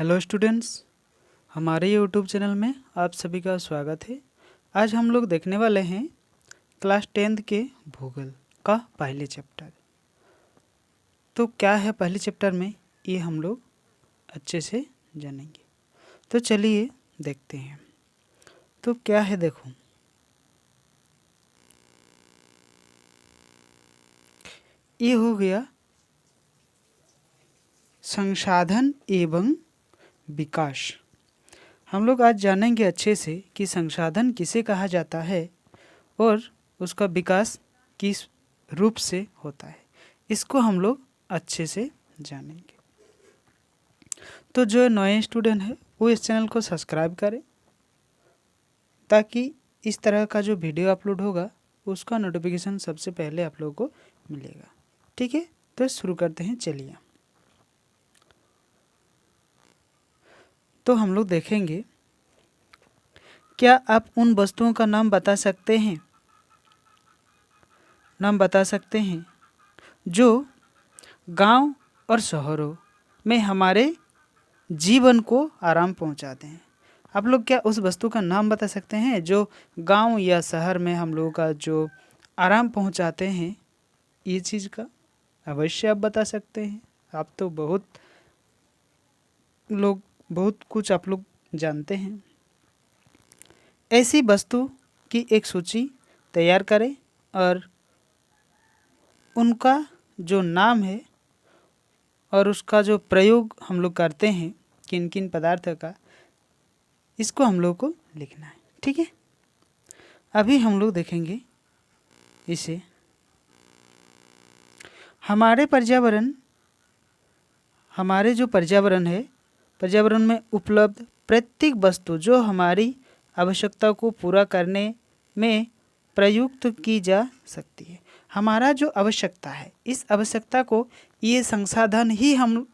Hello students, हमारे YouTube channel में आप सभी का स्वागत है। आज हम लोग देखने वाले हैं क्लास 10th के भूगोल का पहले चैप्टर। तो क्या है पहले चैप्टर में, ये हम लोग अच्छे से जानेंगे। तो चलिए देखते हैं। तो क्या है, देखो, ये हो गया संसाधन एवं विकास। हम लोग आज जानेंगे अच्छे से कि संसाधन किसे कहा जाता है और उसका विकास किस रूप से होता है। इसको हम लोग अच्छे से जानेंगे। तो जो नए स्टूडेंट है वो इस चैनल को सब्सक्राइब करें ताकि इस तरह का जो वीडियो अपलोड होगा उसका नोटिफिकेशन सबसे पहले आप लोगों को मिलेगा। ठीक है, तो शुरू करते हैं। चलिए, तो हम लोग देखेंगे, क्या आप उन वस्तुओं का नाम बता सकते हैं जो गांव और शहरों में हमारे जीवन को आराम पहुंचाते हैं। आप लोग क्या उस वस्तु का नाम बता सकते हैं जो गांव या शहर में हम लोगों का जो आराम पहुंचाते हैं? ये चीज़ का अवश्य आप बता सकते हैं। आप तो बहुत कुछ आप लोग जानते हैं। ऐसी वस्तु की एक सूची तैयार करें और उनका जो नाम है और उसका जो प्रयोग हम लोग करते हैं किन किन पदार्थों का, इसको हम लोग को लिखना है। ठीक है, अभी हम लोग देखेंगे इसे। हमारे जो पर्यावरण है, पर्यावरण में उपलब्ध प्रत्येक वस्तु जो हमारी आवश्यकता को पूरा करने में प्रयुक्त की जा सकती है। हमारा जो आवश्यकता है, इस आवश्यकता को ये संसाधन ही हम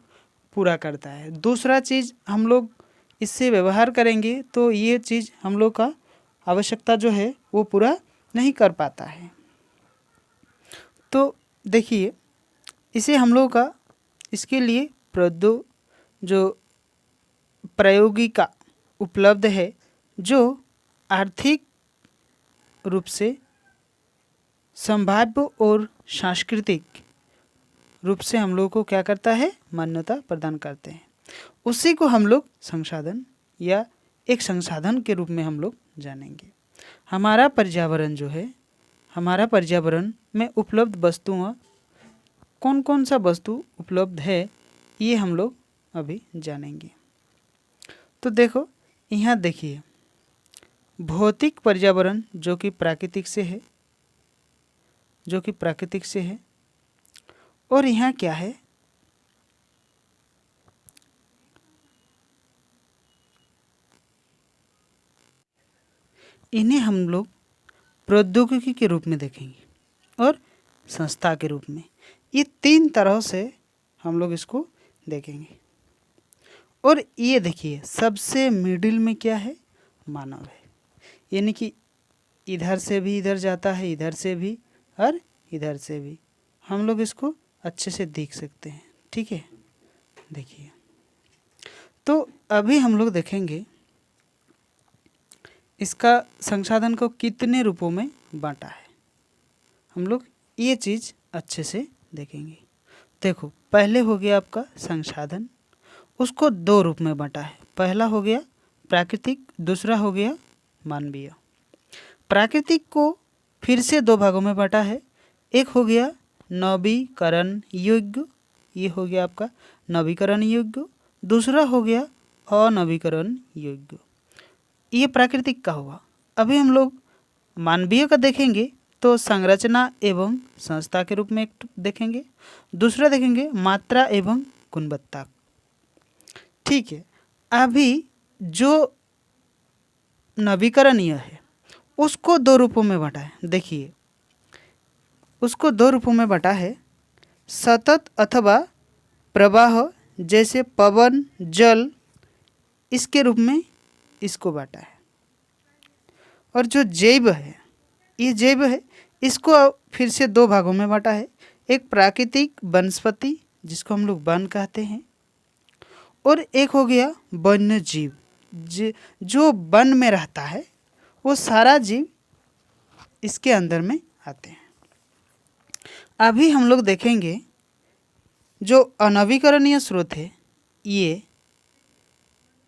पूरा करता है। दूसरा चीज़ हम लोग इससे व्यवहार करेंगे तो ये चीज़ हम लोग का आवश्यकता जो है वो पूरा नहीं कर पाता है। तो देखिए, इसे हम लोग का इसके लिए जो प्रायोगिका उपलब्ध है, जो आर्थिक रूप से संभाव्य और सांस्कृतिक रूप से हम लोग को क्या करता है, मान्यता प्रदान करते हैं। उसी को हम लोग संसाधन या एक संसाधन के रूप में हम लोग जानेंगे। हमारा पर्यावरण जो है, हमारा पर्यावरण में उपलब्ध वस्तुओं, कौन कौन सा वस्तु उपलब्ध है, ये हम लोग अभी जानेंगे। तो देखो, यहाँ देखिए, भौतिक पर्यावरण जो कि प्राकृतिक से है, और यहाँ क्या है, इन्हें हम लोग प्रौद्योगिकी के रूप में देखेंगे और संस्था के रूप में। ये तीन तरह से हम लोग इसको देखेंगे। और ये देखिए, सबसे मिडिल में क्या है, मानव है। यानी कि इधर से भी इधर जाता है, इधर से भी और इधर से भी। हम लोग इसको अच्छे से देख सकते हैं। ठीक है, देखिए, तो अभी हम लोग देखेंगे इसका संसाधन को कितने रूपों में बांटा है। हम लोग ये चीज़ अच्छे से देखेंगे। देखो, पहले हो गया आपका संसाधन, उसको दो रूप में बांटा है। पहला हो गया प्राकृतिक, दूसरा हो गया मानवीय। प्राकृतिक को फिर से दो भागों में बांटा है। एक हो गया नवीकरण योग्य, ये हो गया आपका नवीकरण योग्य। दूसरा हो गया अनवीकरण योग्य, ये प्राकृतिक का हुआ। अभी हम लोग मानवीय का देखेंगे तो संरचना एवं संस्था के रूप में एक देखेंगे। दूसरा देखेंगे मात्रा एवं गुणवत्ता। ठीक है, अभी जो नवीकरणीय है उसको दो रूपों में बांटा है। देखिए, उसको दो रूपों में बांटा है, सतत अथवा प्रवाह, जैसे पवन, जल, इसके रूप में इसको बांटा है। और जो जैव है, ये जैव है, इसको फिर से दो भागों में बांटा है। एक प्राकृतिक वनस्पति, जिसको हम लोग वन कहते हैं, और एक हो गया वन्य जीव, जो वन में रहता है वो सारा जीव इसके अंदर में आते हैं। अभी हम लोग देखेंगे जो अनवीकरणीय स्रोत है ये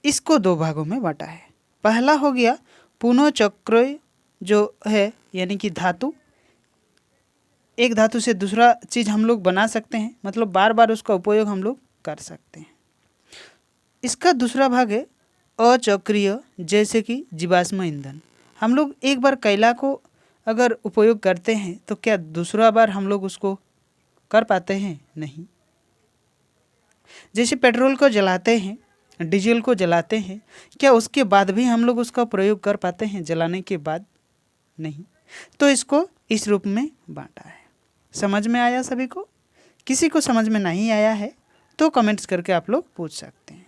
इसको दो भागों में बांटा है। पहला हो गया पुनःचक्र जो है यानी कि धातु, एक धातु से दूसरा चीज़ हम लोग बना सकते हैं, मतलब बार बार उसका उपयोग हम लोग कर सकते हैं। इसका दूसरा भाग है अचक्रीय, जैसे कि जीवाश्म ईंधन। हम लोग एक बार कोयला को अगर उपयोग करते हैं तो क्या दूसरा बार हम लोग उसको कर पाते हैं? नहीं। जैसे पेट्रोल को जलाते हैं, डीजल को जलाते हैं, क्या उसके बाद भी हम लोग उसका प्रयोग कर पाते हैं? जलाने के बाद नहीं। तो इसको इस रूप में बांटा है। समझ में आया सभी को? किसी को समझ में नहीं आया है तो कमेंट्स करके आप लोग पूछ सकते हैं।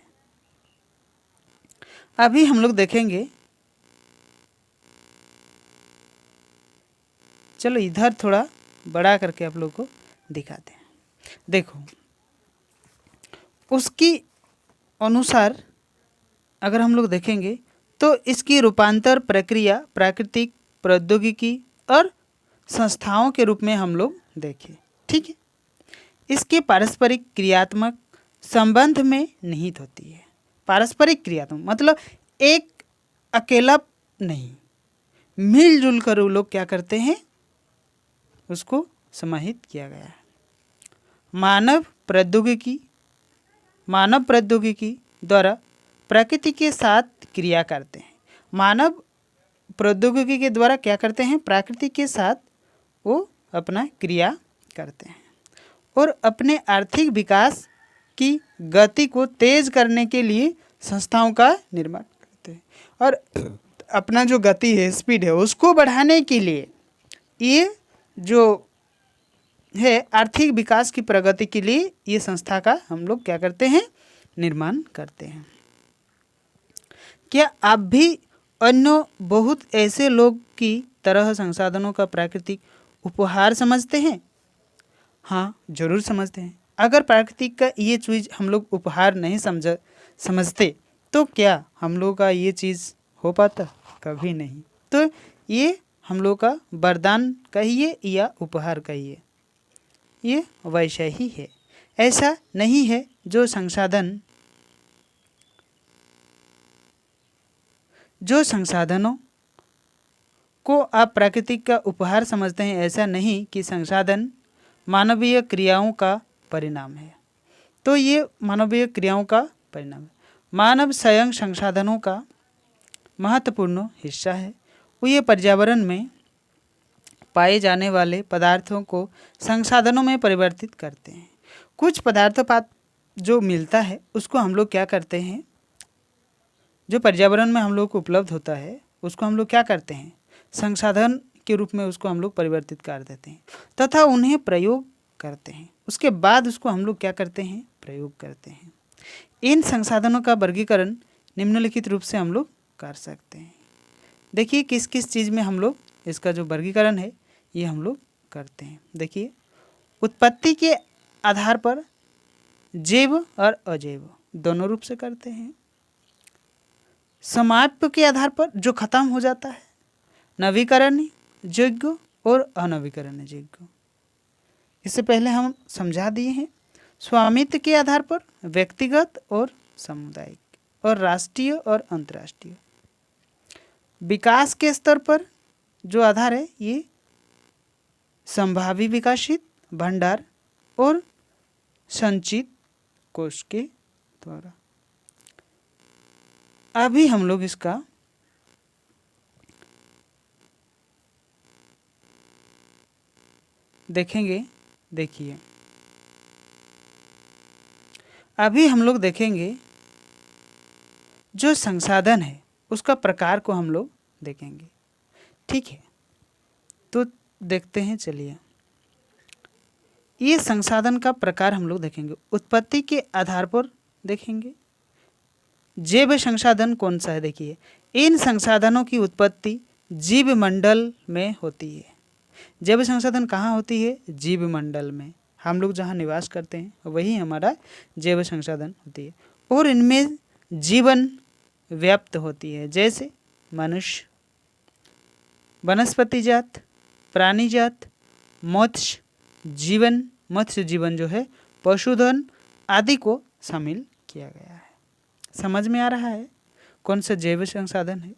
अभी हम लोग देखेंगे, चलो इधर थोड़ा बड़ा करके आप लोग को दिखाते हैं। देखो उसकी अनुसार अगर हम लोग देखेंगे तो इसकी रूपांतर प्रक्रिया प्राकृतिक प्रौद्योगिकी और संस्थाओं के रूप में हम लोग देखें। ठीक है, इसके पारस्परिक क्रियात्मक संबंध में निहित होती है। पारस्परिक क्रियात्मक मतलब एक अकेला नहीं, मिलजुल कर वो लोग क्या करते हैं, उसको समाहित किया गया है। मानव प्रौद्योगिकी द्वारा प्रकृति के साथ क्रिया करते हैं। मानव प्रौद्योगिकी के द्वारा क्या करते हैं, प्रकृति के साथ वो अपना क्रिया करते हैं और अपने आर्थिक विकास की गति को तेज करने के लिए संस्थाओं का निर्माण करते हैं और अपना जो गति है, स्पीड है, उसको बढ़ाने के लिए ये जो है आर्थिक विकास की प्रगति के लिए ये संस्था का हम लोग क्या करते हैं, निर्माण करते हैं। क्या आप भी अन्य बहुत ऐसे लोग की तरह संसाधनों का प्राकृतिक उपहार समझते हैं? हाँ, जरूर समझते हैं। अगर प्राकृतिक का ये चीज़ हम लोग उपहार नहीं समझते तो क्या हम लोग का ये चीज़ हो पाता? कभी नहीं। तो ये हम लोग का वरदान कहिए या उपहार कहिए, ये वैसा ही है। ऐसा नहीं है जो संसाधनों को आप प्राकृतिक का उपहार समझते हैं, ऐसा नहीं कि संसाधन मानवीय क्रियाओं का परिणाम है। तो ये मानवीय क्रियाओं का परिणाम है। मानव स्वयं संसाधनों का महत्वपूर्ण हिस्सा है। वो ये पर्यावरण में पाए जाने वाले पदार्थों को संसाधनों में परिवर्तित करते हैं। कुछ पदार्थों जो मिलता है उसको हम लोग क्या करते हैं, जो पर्यावरण में हम लोग को उपलब्ध होता है उसको हम लोग क्या करते हैं, संसाधन के रूप में उसको हम लोग परिवर्तित कर देते हैं तथा उन्हें प्रयोग करते हैं। उसके बाद उसको हम लोग क्या करते हैं, प्रयोग करते हैं। इन संसाधनों का वर्गीकरण निम्नलिखित रूप से हम लोग कर सकते हैं। देखिए किस किस चीज़ में हम लोग इसका जो वर्गीकरण है ये हम लोग करते हैं। देखिए, उत्पत्ति के आधार पर जैव और अजैव दोनों रूप से करते हैं। समाप्ति के आधार पर जो खत्म हो जाता है, नवीकरण योग्य और अनवीकरण योग्य, इससे पहले हम समझा दिए हैं। स्वामित्व के आधार पर व्यक्तिगत और सामुदायिक और राष्ट्रीय और अंतर्राष्ट्रीय। विकास के स्तर पर जो आधार है ये संभावी विकसित भंडार और संचित कोष के द्वारा। अभी हम लोग इसका देखेंगे। देखिए, अभी हम लोग देखेंगे जो संसाधन है उसका प्रकार को हम लोग देखेंगे। ठीक है, तो देखते हैं। चलिए, ये संसाधन का प्रकार हम लोग देखेंगे। उत्पत्ति के आधार पर देखेंगे जैव संसाधन कौन सा है। देखिए, इन संसाधनों की उत्पत्ति जीव मंडल में होती है। जैव संसाधन कहाँ होती है, जीव मंडल में। हम लोग जहाँ निवास करते हैं वही हमारा जैव संसाधन होती है। और इनमें जीवन व्याप्त होती है, जैसे मनुष्य, वनस्पति जात, प्राणी जात, मत्स्य जीवन जो है, पशुधन आदि को शामिल किया गया है। समझ में आ रहा है कौन सा जैव संसाधन है?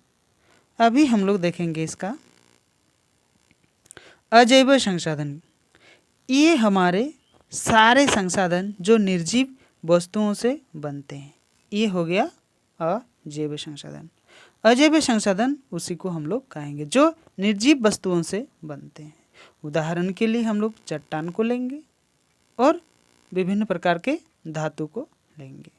अभी हम लोग देखेंगे इसका अजैव संसाधन। ये हमारे सारे संसाधन जो निर्जीव वस्तुओं से बनते हैं, ये हो गया अजैव संसाधन। अजैव संसाधन उसी को हम लोग कहेंगे जो निर्जीव वस्तुओं से बनते हैं। उदाहरण के लिए हम लोग चट्टान को लेंगे और विभिन्न प्रकार के धातु को लेंगे।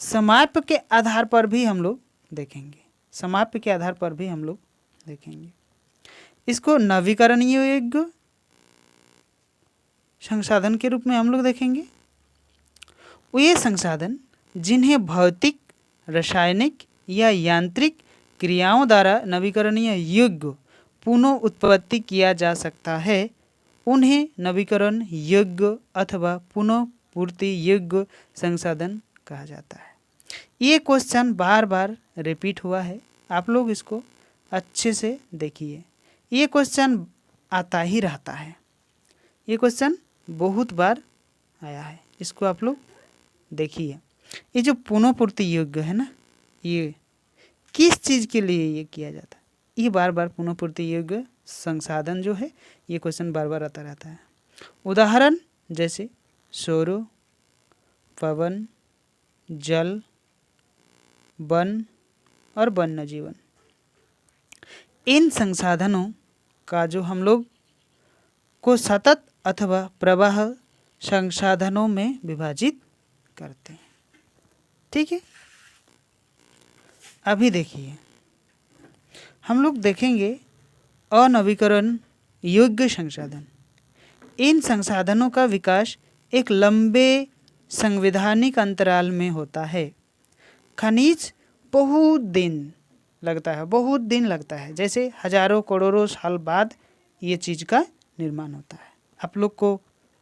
समाप्य के आधार पर भी हम लोग देखेंगे, समाप्य के आधार पर भी हम लोग देखेंगे। इसको नवीकरणीय योग्य संसाधन के रूप में हम लोग देखेंगे। ये संसाधन जिन्हें भौतिक, रासायनिक या यांत्रिक क्रियाओं द्वारा नवीकरणीय योग्य पुनः उत्पत्ति किया जा सकता है, उन्हें नवीकरण योग्य अथवा पुनः पूर्ति योग्य संसाधन कहा जाता है। ये क्वेश्चन बार बार रिपीट हुआ है, आप लोग इसको अच्छे से देखिए। ये क्वेश्चन आता ही रहता है, ये क्वेश्चन बहुत बार आया है, इसको आप लोग देखिए। ये जो पुनः पूर्ति योग्य है ना, ये किस चीज़ के लिए ये किया जाता है? ये बार बार पुनः पूर्ति योग्य संसाधन जो है, ये क्वेश्चन बार बार आता रहता है। उदाहरण जैसे सौर, पवन, जल, वन और वन्य जीवन। इन संसाधनों का जो हम लोग को सतत अथवा प्रवाह संसाधनों में विभाजित करते हैं। ठीक है, अभी देखिए हम लोग देखेंगे अनवीकरण योग्य संसाधन। इन संसाधनों का विकास एक लंबे संवैधानिक अंतराल में होता है। खनिज बहुत दिन लगता है, जैसे हजारों करोड़ों साल बाद ये चीज़ का निर्माण होता है। आप लोग को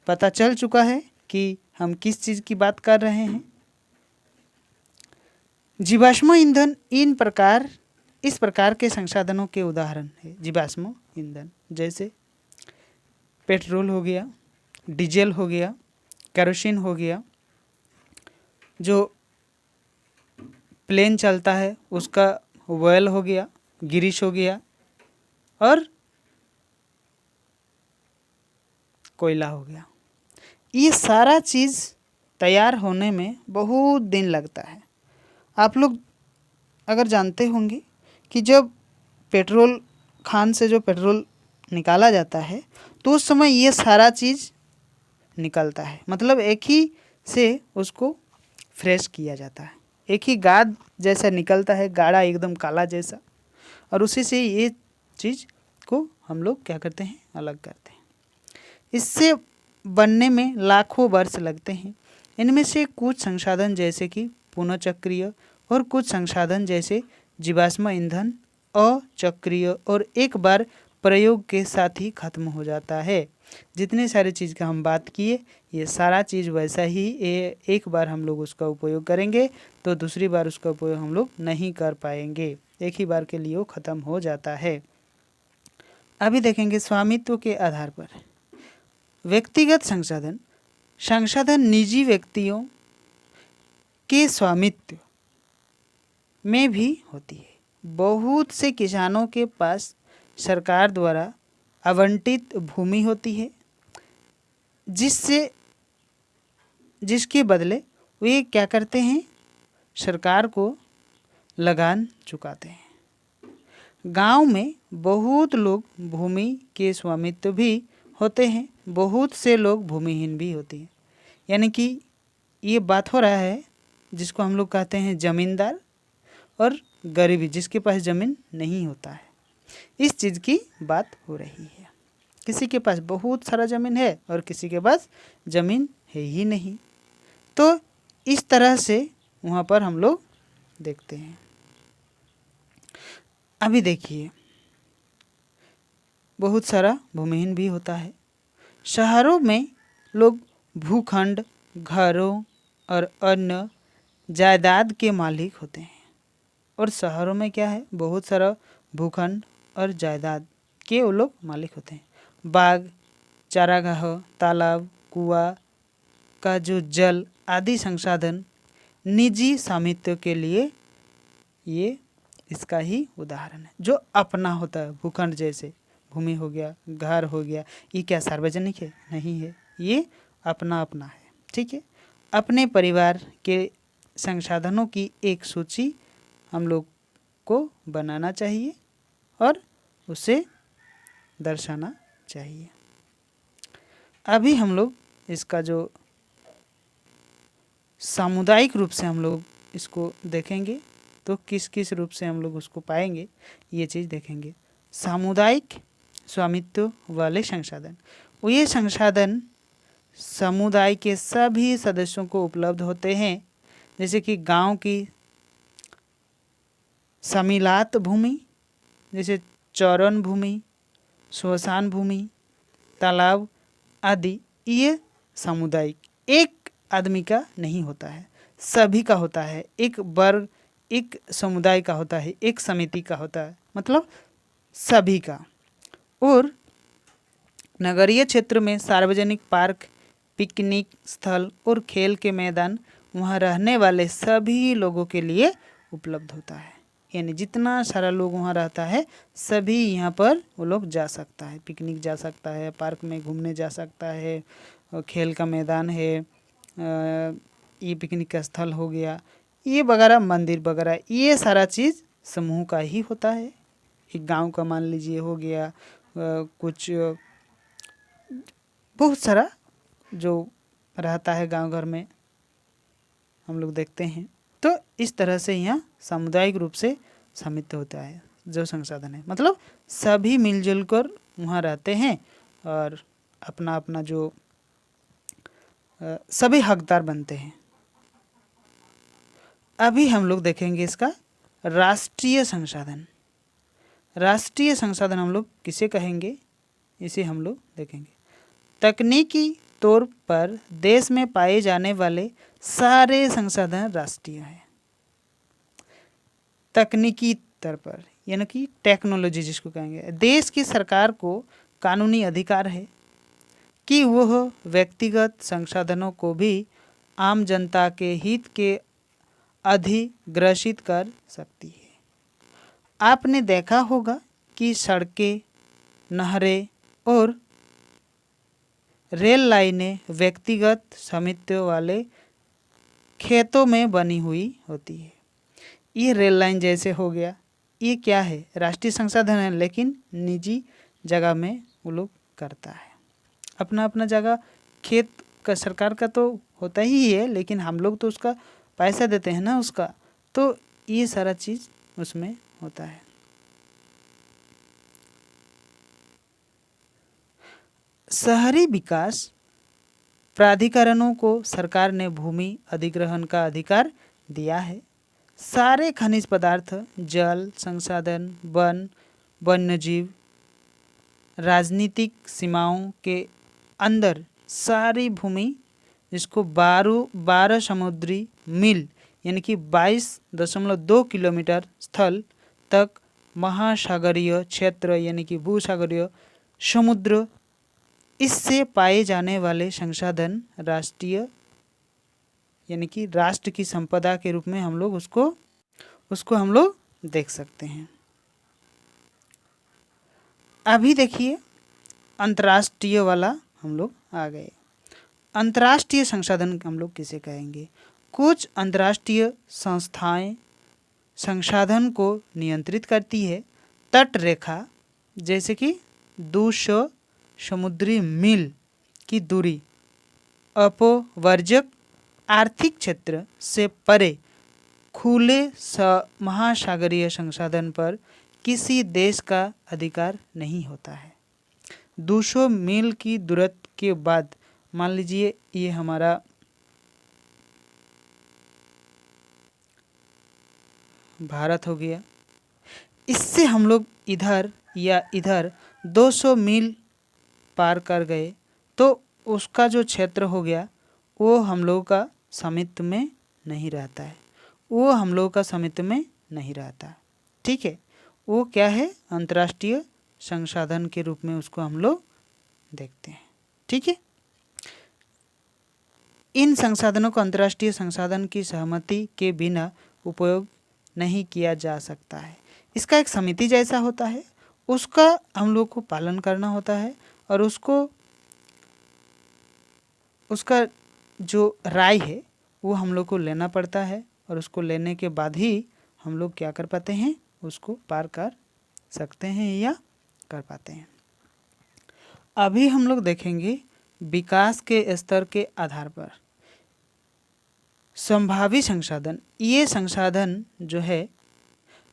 पता चल चुका है कि हम किस चीज़ की बात कर रहे हैं। जीवाश्म ईंधन इस प्रकार के संसाधनों के उदाहरण है। जीवाश्म ईंधन जैसे पेट्रोल हो गया, डीजल हो गया, केरोसिन हो गया, जो प्लेन चलता है उसका ऑयल हो गया, गिरीश हो गया और कोयला हो गया। ये सारा चीज़ तैयार होने में बहुत दिन लगता है। आप लोग अगर जानते होंगे कि जब पेट्रोल खान से जो पेट्रोल निकाला जाता है तो उस समय ये सारा चीज़ निकलता है, मतलब एक ही से उसको फ्रेश किया जाता है। एक ही गाद जैसा निकलता है, गाढ़ा एकदम काला जैसा, और उसी से ये चीज़ को हम लोग क्या करते हैं, अलग करते हैं। इससे बनने में लाखों वर्ष लगते हैं। इनमें से कुछ संसाधन जैसे कि पुनःचक्रीय और कुछ संसाधन जैसे जीवाश्म ईंधन अचक्रीय और एक बार प्रयोग के साथ ही खत्म हो जाता है। जितने सारे चीज़ का हम बात किए, ये सारा चीज़ वैसा ही एक बार हम लोग उसका उपयोग करेंगे तो दूसरी बार उसका उपयोग हम लोग नहीं कर पाएंगे, एक ही बार के लिए वो ख़त्म हो जाता है। अभी देखेंगे स्वामित्व के आधार पर व्यक्तिगत संसाधन निजी व्यक्तियों के स्वामित्व में भी होती है। बहुत से किसानों के पास सरकार द्वारा आवंटित भूमि होती है, जिसके बदले वे क्या करते हैं, सरकार को लगान चुकाते हैं। गांव में बहुत लोग भूमि के स्वामित्व भी होते हैं, बहुत से लोग भूमिहीन भी होते हैं। यानी कि ये बात हो रहा है जिसको हम लोग कहते हैं जमींदार और गरीबी, जिसके पास ज़मीन नहीं होता है, इस चीज़ की बात हो रही है। किसी के पास बहुत सारा ज़मीन है और किसी के पास ज़मीन है ही नहीं। तो इस तरह से वहाँ पर हम लोग देखते हैं। अभी देखिए बहुत सारा भूमिहीन भी होता है। शहरों में लोग भूखंड, घरों और अन्य जायदाद के मालिक होते हैं। और शहरों में क्या है, बहुत सारा भूखंड और जायदाद के वो लोग मालिक होते हैं। बाग, चारागाह, तालाब, कुआं का जो जल आदि संसाधन निजी स्वामित्व के लिए ये इसका ही उदाहरण है। जो अपना होता है, भूखंड जैसे भूमि हो गया, घर हो गया, ये क्या सार्वजनिक है? नहीं है, ये अपना अपना है। ठीक है। अपने परिवार के संसाधनों की एक सूची हम लोग को बनाना चाहिए और उसे दर्शाना चाहिए। अभी हम लोग इसका जो सामुदायिक रूप से हम लोग इसको देखेंगे, तो किस किस रूप से हम लोग उसको पाएंगे, ये चीज़ देखेंगे। सामुदायिक स्वामित्व वाले संसाधन, वो ये संसाधन समुदाय के सभी सदस्यों को उपलब्ध होते हैं। जैसे कि गांव की समिलात भूमि, जैसे चौरन भूमि, श्मशान भूमि, तालाब आदि, ये सामुदायिक एक आदमी का नहीं होता है, सभी का होता है। एक वर्ग, एक समुदाय का होता है, एक समिति का होता है, मतलब सभी का। और नगरीय क्षेत्र में सार्वजनिक पार्क, पिकनिक स्थल और खेल के मैदान वहाँ रहने वाले सभी लोगों के लिए उपलब्ध होता है। यानी जितना सारा लोग वहाँ रहता है, सभी यहाँ पर वो लोग जा सकता है, पिकनिक जा सकता है, पार्क में घूमने जा सकता है, खेल का मैदान है, ये पिकनिक का स्थल हो गया, ये वगैरह, मंदिर वगैरह, ये सारा चीज़ समूह का ही होता है। एक गांव का मान लीजिए हो गया, कुछ बहुत सारा जो रहता है गांव घर में हम लोग देखते हैं। तो इस तरह से यहाँ सामुदायिक रूप से स्वामित्व होता है जो संसाधन है, मतलब सभी मिलजुल कर वहाँ रहते हैं और अपना अपना जो सभी हकदार बनते हैं। अभी हम लोग देखेंगे इसका राष्ट्रीय संसाधन। राष्ट्रीय संसाधन हम लोग किसे कहेंगे, इसे हम लोग देखेंगे। तकनीकी तौर पर देश में पाए जाने वाले सारे संसाधन राष्ट्रीय हैं। तकनीकी तौर पर यानी कि टेक्नोलॉजी जिसको कहेंगे। देश की सरकार को कानूनी अधिकार है कि वह व्यक्तिगत संसाधनों को भी आम जनता के हित के अधिग्रहित कर सकती है। आपने देखा होगा कि सड़कें, नहरें और रेल लाइनें व्यक्तिगत स्वामित्व वाले खेतों में बनी हुई होती है। ये रेल लाइन जैसे हो गया, ये क्या है, राष्ट्रीय संसाधन है, लेकिन निजी जगह में वो लोग करता है। अपना अपना जगह, खेत का सरकार का तो होता ही है, लेकिन हम लोग तो उसका पैसा देते हैं ना उसका, तो ये सारा चीज़ उसमें होता है। शहरी विकास प्राधिकरणों को सरकार ने भूमि अधिग्रहण का अधिकार दिया है। सारे खनिज पदार्थ, जल संसाधन, वन, वन्यजीव, राजनीतिक सीमाओं के अंदर सारी भूमि, जिसको 12 समुद्री मील यानी कि 22.2 किलोमीटर स्थल तक महासागरीय क्षेत्र यानी कि भूसागरीय समुद्र, इससे पाए जाने वाले संसाधन राष्ट्रीय यानी कि राष्ट्र की संपदा के रूप में हम लोग उसको हम लोग देख सकते हैं। अभी देखिए अंतर्राष्ट्रीय वाला हम लोग आ गए। अंतर्राष्ट्रीय संसाधन हम लोग किसे कहेंगे? कुछ अंतर्राष्ट्रीय संस्थाएं संसाधन को नियंत्रित करती है। तट रेखा, जैसे कि 200 समुद्री मील की दूरी, अपवर्जक आर्थिक क्षेत्र से परे खुले महासागरीय संसाधन पर किसी देश का अधिकार नहीं होता है। 200 मील की दूरत्व के बाद मान लीजिए ये हमारा भारत हो गया, इससे हम लोग इधर या इधर 200 मील पार कर गए तो उसका जो क्षेत्र हो गया वो हम लोगों का स्वामित्व में नहीं रहता है। वो हम लोगों का समिति में नहीं रहता। ठीक है, वो क्या है, अंतर्राष्ट्रीय संसाधन के रूप में उसको हम लोग देखते हैं। ठीक है, इन संसाधनों को अंतर्राष्ट्रीय संसाधन की सहमति के बिना उपयोग नहीं किया जा सकता है। इसका एक समिति जैसा होता है, उसका हम लोग को पालन करना होता है और उसका जो राय है वो हम लोग को लेना पड़ता है और उसको लेने के बाद ही हम लोग क्या कर पाते हैं, उसको पार कर सकते हैं या कर पाते हैं। अभी हम लोग देखेंगे विकास के स्तर के आधार पर संभावित संसाधन। ये संसाधन जो है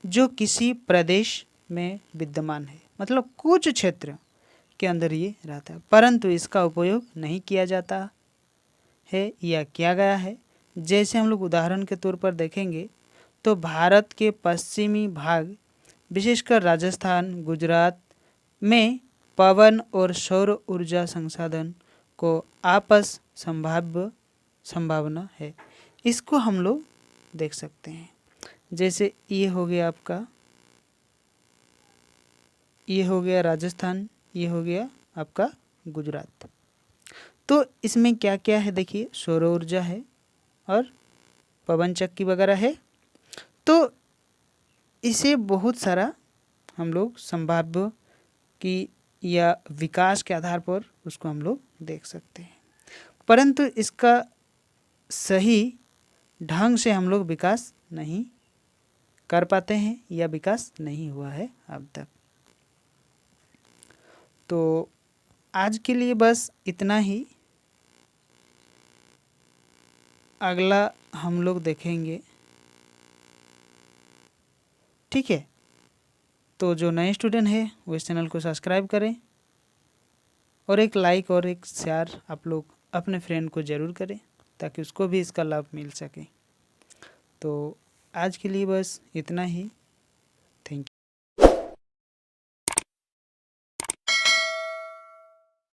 जो किसी प्रदेश में विद्यमान है, मतलब कुछ क्षेत्र के अंदर ये रहता है परंतु इसका उपयोग नहीं किया जाता है या किया गया है। जैसे हम लोग उदाहरण के तौर पर देखेंगे तो भारत के पश्चिमी भाग विशेषकर राजस्थान, गुजरात में पवन और सौर ऊर्जा संसाधन को आपस संभावना है। इसको हम लोग देख सकते हैं। जैसे ये हो गया आपका, ये हो गया राजस्थान, ये हो गया आपका गुजरात। तो इसमें क्या क्या है देखिए, सौर ऊर्जा है और पवन चक्की वगैरह है। तो इसे बहुत सारा हम लोग संभाव्य की या विकास के आधार पर उसको हम लोग देख सकते हैं, परंतु इसका सही ढंग से हम लोग विकास नहीं कर पाते हैं या विकास नहीं हुआ है अब तक। तो आज के लिए बस इतना ही। अगला हम लोग देखेंगे। ठीक है, तो जो नए स्टूडेंट हैं वो इस चैनल को सब्सक्राइब करें और एक लाइक और एक शेयर आप लोग अपने फ्रेंड को ज़रूर करें ताकि उसको भी इसका लाभ मिल सके। तो आज के लिए बस इतना ही।